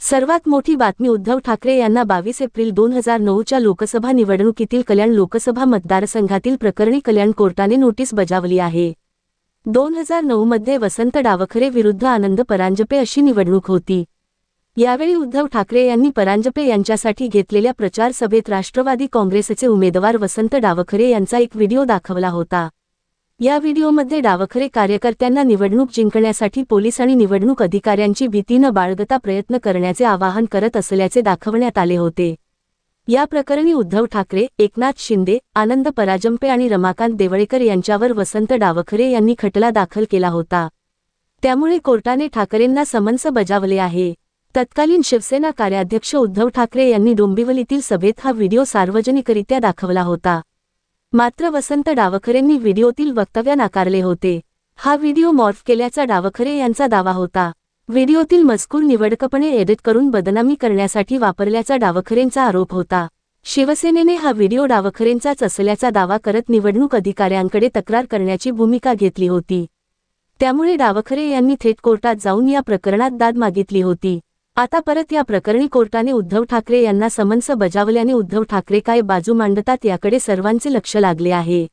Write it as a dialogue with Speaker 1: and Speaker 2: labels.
Speaker 1: सर्वात मोठी बातमी उद्धव ठाकरे यांना 22 एप्रिल 2009च्या लोकसभा निवडणुकीतील कल्याण लोकसभा मतदारसंघातील प्रकरणी कल्याण कोर्टाने नोटीस बजावली आहे। 2009 मध्ये वसंत डावखरे विरुद्ध आनंद परांजपे अशी निवडणूक होती। यावेळी उद्धव ठाकरे यांनी परांजपे यांच्यासाठी घेतलेल्या प्रचार सभेत राष्ट्रवादी काँग्रेसचे उमेदवार वसंत डावखरे यांचा एक व्हिडिओ दाखवला होता। या व्हिडिओमध्ये डावखरे कार्यकर्त्यांना निवडणूक जिंकण्यासाठी पोलीस आणि निवडणूक अधिकाऱ्यांची भीती न बाळगता प्रयत्न करण्याचे आवाहन करत असल्याचे दाखवण्यात आले होते। या प्रकरणी उद्धव ठाकरे, एकनाथ शिंदे, आनंद परांजपे आणि रमाकांत देवळेकर यांच्यावर वसंत डावखरे यांनी खटला दाखल केला होता। त्यामुळे कोर्टाने ठाकरेंना समन्स बजावले आहे। तत्कालीन शिवसेना कार्याध्यक्ष उद्धव ठाकरे यांनी डोंबिवलीतील सभेत हा व्हिडिओ सार्वजनिकरित्या दाखवला होता। मात्र वसंत डावखरेंनी व्हिडिओतील वक्तव्य नाकारले होते। हा व्हिडिओ मॉर्फ केल्याचा डावखरे यांचा दावा होता। व्हिडिओतील मजकूर निवडकपणे एडिट करून बदनामी करण्यासाठी वापरल्याचा डावखरेंचा आरोप होता। शिवसेनेने हा व्हिडिओ डावखरेंचाच असल्याचा दावा करत निवडणूक अधिकाऱ्यांकडे तक्रार करण्याची भूमिका घेतली होती। त्यामुळे डावखरे यांनी थेट कोर्टात जाऊन या प्रकरणात दाद मागितली होती। आता परत या प्रकरणी कोर्टाने उद्धव ठाकरे यांना समन्स बजावल्याने उद्धव ठाकरे काय बाजू मांडतात याकडे सर्वांचे लक्ष लागले आहे।